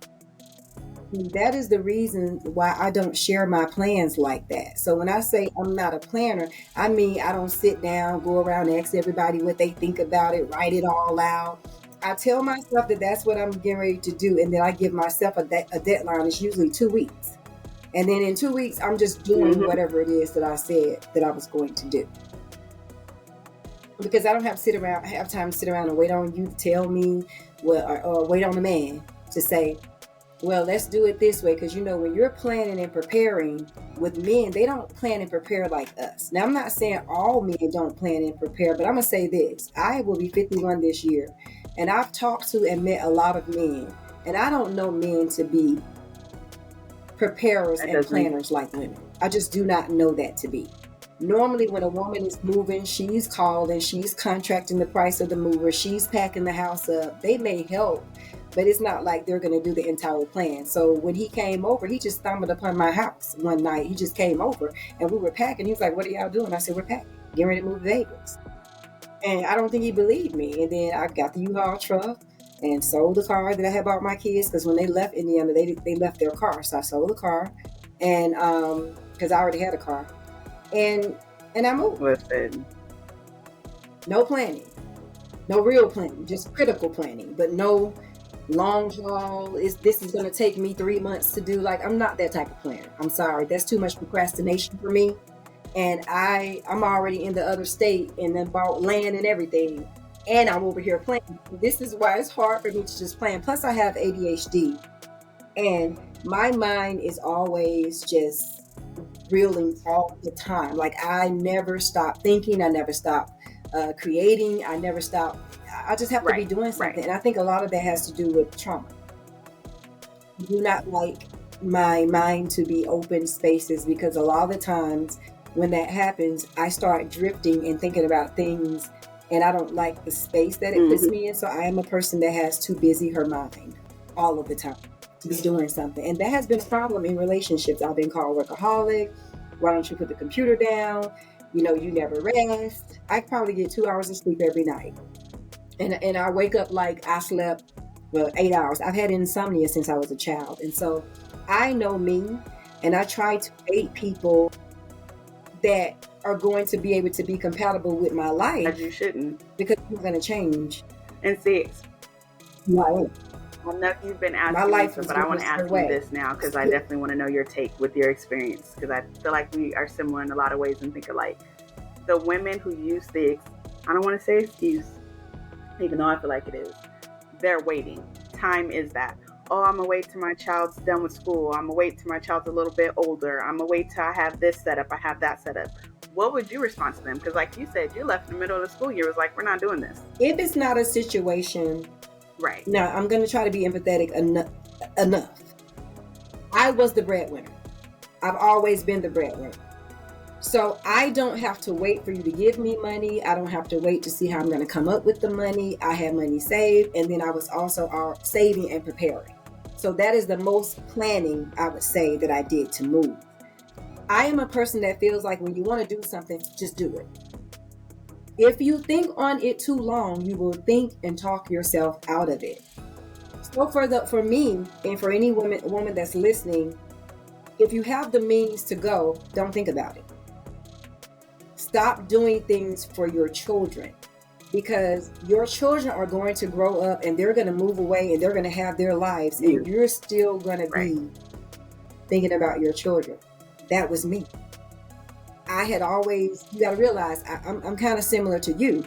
And that is the reason why I don't share my plans like that. So when I say I'm not a planner, I mean, I don't sit down, go around and ask everybody what they think about it, write it all out. I tell myself that that's what I'm getting ready to do. And then I give myself a deadline. It's usually 2 weeks. And then in 2 weeks, I'm just doing whatever it is that I said that I was going to do. Because I don't have time to sit around and wait on you to tell me, or wait on the man to say, well, let's do it this way. Because, when you're planning and preparing with men, they don't plan and prepare like us. Now, I'm not saying all men don't plan and prepare, but I'm going to say this. I will be 51 this year. And I've talked to and met a lot of men. And I don't know men to be preparers and planners like women. I just do not know that to be. Normally, when a woman is moving, she's calling, she's contracting the price of the mover, she's packing the house up. They may help, but it's not like they're going to do the entire plan. So when he came over, he just stumbled upon my house one night. He just came over and we were packing. He was like, what are y'all doing? I said, we're packing, getting ready to move to Vegas. And I don't think he believed me. And then I got the U-Haul truck. and sold the car that I had bought my kids, because when they left Indiana, they left their car. So I sold the car, and because I already had a car, and I moved. Listen, No planning, no real planning, just critical planning, but no long haul. This is going to take me 3 months to do. Like, I'm not that type of planner. I'm sorry, that's too much procrastination for me. And I'm already in the other state and then bought land and everything, and I'm over here planning. This is why it's hard for me to just plan. Plus, I have ADHD, and my mind is always just reeling all the time. Like, I never stop thinking. I never stop creating. I never stop. I just have to be doing something. And I think a lot of that has to do with trauma. I do not like my mind to be open spaces, because a lot of the times when that happens, I start drifting and thinking about things, and I don't like the space that it puts me in. So I am a person that has too busy her mind all of the time to be doing something. And that has been a problem in relationships. I've been called workaholic. Why don't you put the computer down? You never rest. I probably get 2 hours of sleep every night. And I wake up like I slept, 8 hours. I've had insomnia since I was a child. And so I know me, and I try to date people that are going to be able to be compatible with my life. As you shouldn't. Because I'm going to change. And see, Right. I know you've been asking my life me, but I want to ask you this now, because I definitely want to know your take with your experience, because I feel like we are similar in a lot of ways and think alike. The women who use I don't want to say excuse, even though I feel like it is, they're waiting. Time is that. Oh, I'm going to wait till my child's done with school. I'm going to wait till my child's a little bit older. I'm going to wait till I have this set up. I have that set up. What would you respond to them? Because like you said, you left in the middle of the school year. It was like, we're not doing this. If it's not a situation, right. Now, I'm going to try to be empathetic enough. I was the breadwinner. I've always been the breadwinner. So I don't have to wait for you to give me money. I don't have to wait to see how I'm going to come up with the money. I have money saved, and then I was also saving and preparing. So that is the most planning, I would say, that I did to move. I am a person that feels like when you want to do something, just do it. If you think on it too long, you will think and talk yourself out of it. So for me, and for any woman that's listening, if you have the means to go, don't think about it. Stop doing things for your children, because your children are going to grow up and they're going to move away and they're going to have their lives, and you're still going to be thinking about your children. That was me. I had always, you got to realize, I'm kind of similar to you.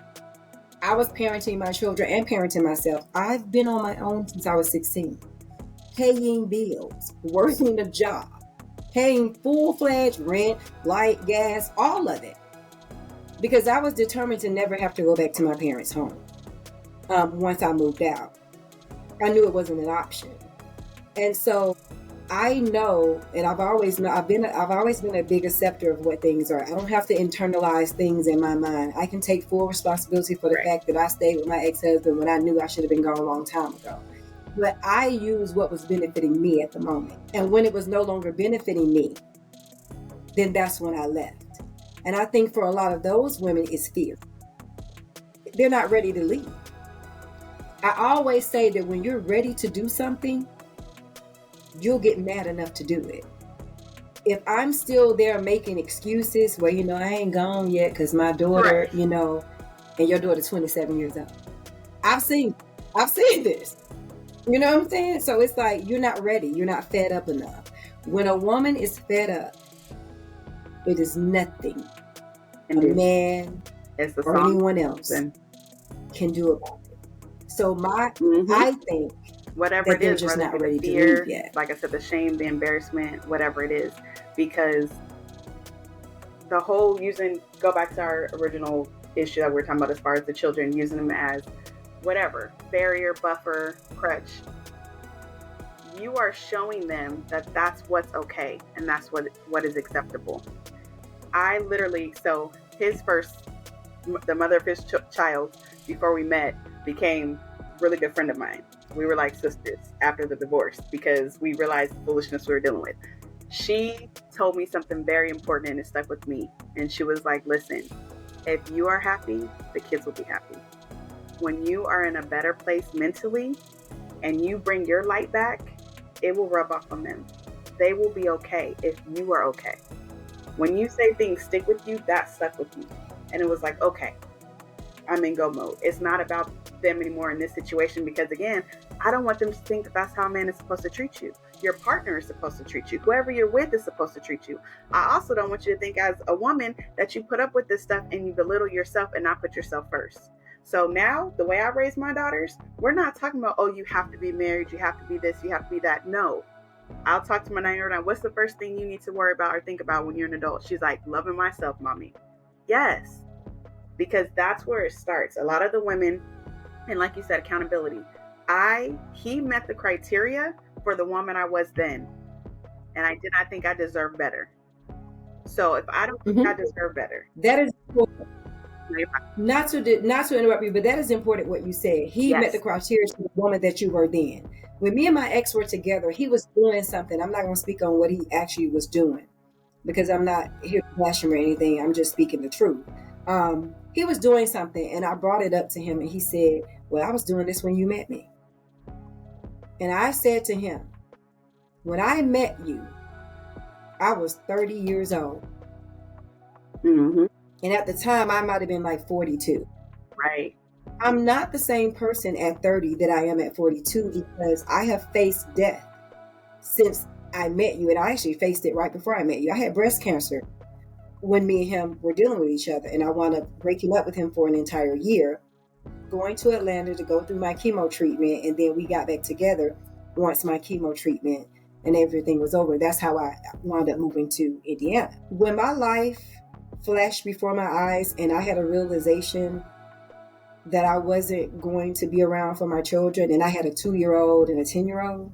I was parenting my children and parenting myself. I've been on my own since I was 16, paying bills, working a job, paying full-fledged rent, light, gas, all of it. Because I was determined to never have to go back to my parents' home once I moved out. I knew it wasn't an option. And so I know, and I've always been a big acceptor of what things are. I don't have to internalize things in my mind. I can take full responsibility for the fact that I stayed with my ex-husband when I knew I should have been gone a long time ago. But I used what was benefiting me at the moment. And when it was no longer benefiting me, then that's when I left. And I think for a lot of those women, it's fear. They're not ready to leave. I always say that when you're ready to do something, you'll get mad enough to do it. If I'm still there making excuses, well, I ain't gone yet because my daughter, and your daughter's 27 years old. I've seen this. You know what I'm saying? So it's like, you're not ready. You're not fed up enough. When a woman is fed up, it is nothing a man or anyone else can do about it. So I think whatever it is, just not ready to fear, leave yet. Like I said, the shame, the embarrassment, whatever it is, because the whole go back to our original issue that we're talking about as far as the children, using them as whatever, barrier, buffer, crutch. You are showing them that that's what's okay and that's what is acceptable. I literally, so the mother of his child, before we met, became a really good friend of mine. We were like sisters after the divorce because we realized the foolishness we were dealing with. She told me something very important and it stuck with me. And she was like, listen, if you are happy, the kids will be happy. when you are in a better place mentally and you bring your light back, it will rub off on them. They will be okay if you are okay. When you say things stick with you, that stuck with me. And it was like, okay, I'm in go mode. It's not about them anymore in this situation because, again, I don't want them to think that that's how a man is supposed to treat you. Your partner is supposed to treat you. Whoever you're with is supposed to treat you. I also don't want you to think as a woman that you put up with this stuff and you belittle yourself and not put yourself first. So now, the way I raise my daughters, we're not talking about, oh, you have to be married, you have to be this, you have to be that. No. I'll talk to my 9-year-old, what's the first thing you need to worry about or think about when you're an adult? She's like, loving myself, mommy. Yes. Because that's where it starts. A lot of the women, and like you said, accountability. He met the criteria for the woman I was then. And I did not think I deserved better. So if I don't think I deserve better. That is important. Not to interrupt you, but that is important what you said. He met the criteria for the woman that you were then. When me and my ex were together, he was doing something. I'm not going to speak on what he actually was doing because I'm not here to bash him or anything. I'm just speaking the truth. He was doing something and I brought it up to him and he said, well, I was doing this when you met me. And I said to him, when I met you, I was 30 years old. Mm-hmm. And at the time, I might have been like 42. Right. I'm not the same person at 30 that I am at 42 because I have faced death since I met you. And I actually faced it right before I met you. I had breast cancer when me and him were dealing with each other. And I wound up breaking up with him for an entire year, going to Atlanta to go through my chemo treatment. And then we got back together once my chemo treatment and everything was over. That's how I wound up moving to Indiana. When my life flashed before my eyes and I had a realization that I wasn't going to be around for my children, and I had a 2-year-old and a 10-year-old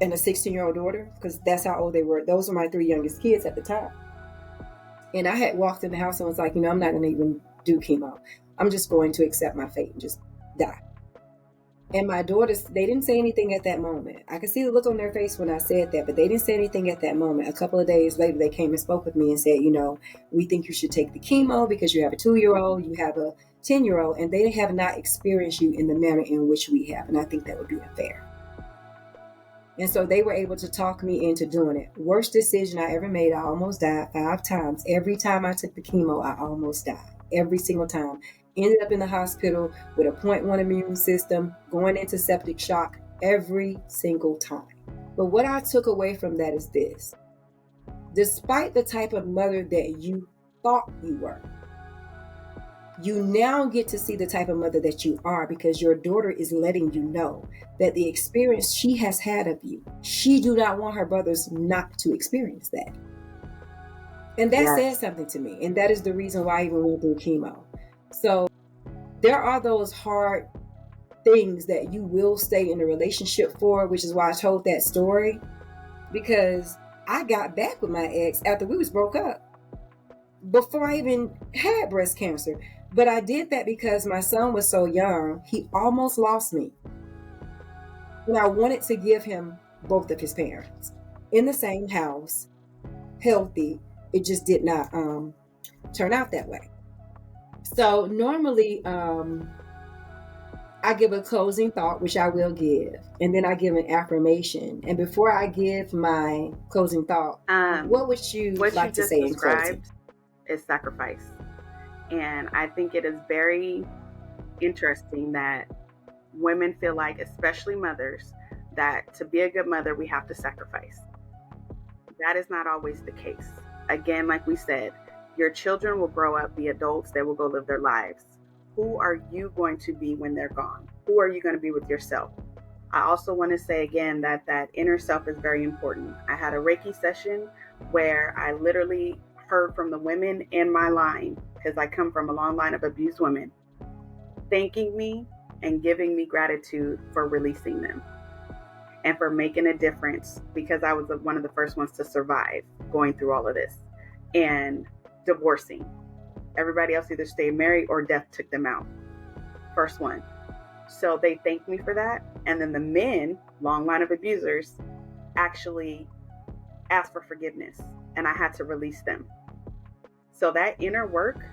and a 16-year-old daughter, because that's how old they were. Those were my 3 youngest kids at the time. And I had walked in the house and was like, I'm not going to even do chemo. I'm just going to accept my fate and just die. And my daughters, they didn't say anything at that moment. I could see the look on their face when I said that, but they didn't say anything at that moment. A couple of days later, they came and spoke with me and said, we think you should take the chemo because you have a 2-year-old, you have a 10-year-old, and they have not experienced you in the manner in which we have. And I think that would be unfair. And so they were able to talk me into doing it. Worst decision I ever made. I almost died 5 times. Every time I took the chemo, I almost died. Every single time. Ended up in the hospital with a 0.1 immune system, going into septic shock every single time. But what I took away from that is this. Despite the type of mother that you thought you were, you now get to see the type of mother that you are because your daughter is letting you know that the experience she has had of you, she do not want her brothers not to experience that. And that says something to me. And that is the reason why I even went through chemo. So there are those hard things that you will stay in a relationship for, which is why I told that story, because I got back with my ex after we was broke up, before I even had breast cancer. But I did that because my son was so young, he almost lost me. And I wanted to give him both of his parents in the same house, healthy. It just did not turn out that way. So normally I give a closing thought, which I will give, and then I give an affirmation. And before I give my closing thought, what would you like to say in closing? Is sacrifice. And I think it is very interesting that women feel like, especially mothers, that to be a good mother, we have to sacrifice. That is not always the case. Again, like we said, your children will grow up, be adults, they will go live their lives. Who are you going to be when they're gone? Who are you going to be with yourself? I also want to say again that inner self is very important. I had a Reiki session where I literally heard from the women in my line, because I come from a long line of abused women, thanking me and giving me gratitude for releasing them and for making a difference, because I was one of the first ones to survive going through all of this and divorcing. Everybody else either stayed married or death took them out. First one. So they thanked me for that. And then the men, long line of abusers, actually asked for forgiveness, and I had to release them. So that inner work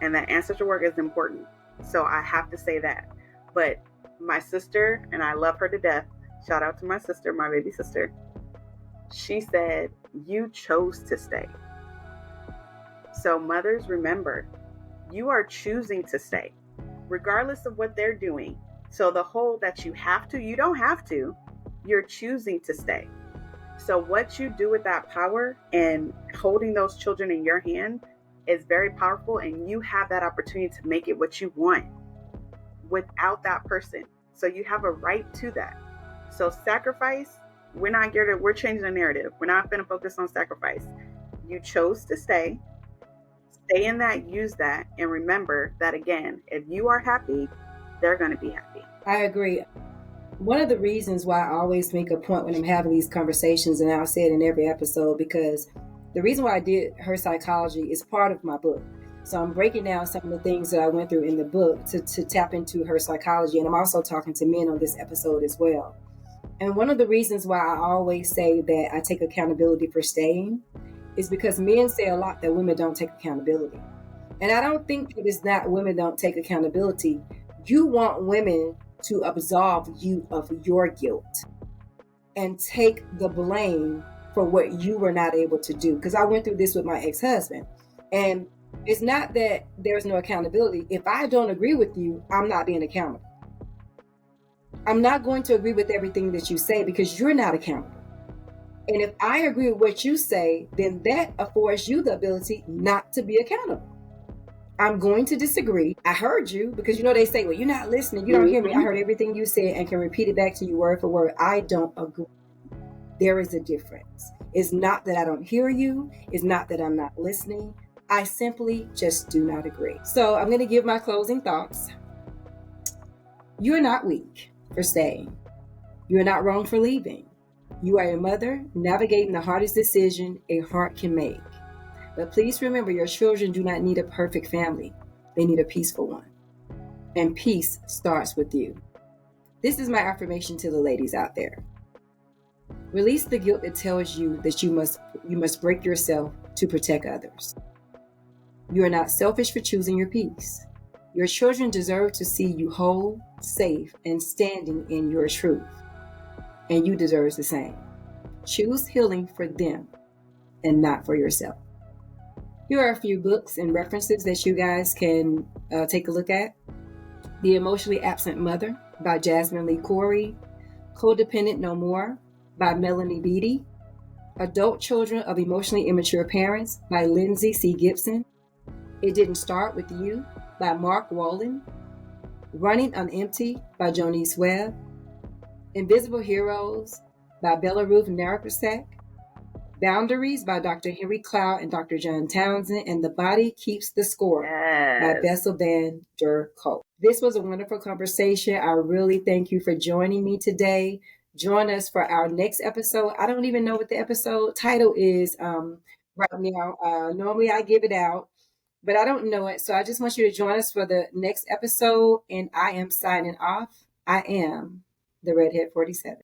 and that ancestral work is important. So I have to say that. But my sister, and I love her to death, shout out to my sister, my baby sister, she said, you chose to stay. So mothers, remember, you are choosing to stay, regardless of what they're doing. So the whole that you have to, you don't have to, you're choosing to stay. So what you do with that power and holding those children in your hand is very powerful, and you have that opportunity to make it what you want without that person. So you have a right to that. So sacrifice, we're changing the narrative. We're not going to focus on sacrifice. You chose to stay in that, use that, and remember that again, if you are happy, they're going to be happy. I agree. One of the reasons why I always make a point when I'm having these conversations, and I'll say it in every episode, because the reason why I did her psychology is part of my book. So I'm breaking down some of the things that I went through in the book to tap into her psychology. And I'm also talking to men on this episode as well. And one of the reasons why I always say that I take accountability for staying is because men say a lot that women don't take accountability. And I don't think that it's not women don't take accountability. You want women to absolve you of your guilt and take the blame for what you were not able to do. Because I went through this with my ex-husband. And it's not that there's no accountability. If I don't agree with you, I'm not being accountable. I'm not going to agree with everything that you say because you're not accountable. And if I agree with what you say, then that affords you the ability not to be accountable. I'm going to disagree. I heard you, because they say, well, you're not listening. You don't hear me. I heard everything you said and can repeat it back to you word for word. I don't agree. There is a difference. It's not that I don't hear you. It's not that I'm not listening. I simply just do not agree. So I'm going to give my closing thoughts. You're not weak for staying. You're not wrong for leaving. You are a mother navigating the hardest decision a heart can make. But please remember, your children do not need a perfect family. They need a peaceful one. And peace starts with you. This is my affirmation to the ladies out there. Release the guilt that tells you that you must break yourself to protect others. You are not selfish for choosing your peace. Your children deserve to see you whole, safe, and standing in your truth. And you deserve the same. Choose healing for them and not for yourself. Here are a few books and references that you guys can take a look at. The Emotionally Absent Mother by Jasmine Lee Corey. Codependent No More by Melanie Beattie. Adult Children of Emotionally Immature Parents by Lindsay C. Gibson. It Didn't Start With You by Mark Wallen. Running on Empty by Jonice Webb. Invisible Heroes by Bella Ruth Naraprasek. Boundaries by Dr. Henry Cloud and Dr. John Townsend, and The Body Keeps the Score by Bessel van der Kolk. This was a wonderful conversation. I really thank you for joining me today. Join us for our next episode. I don't even know what the episode title is right now. Normally I give it out, but I don't know it. So I just want you to join us for the next episode, and I am signing off. I am the Redhead 47.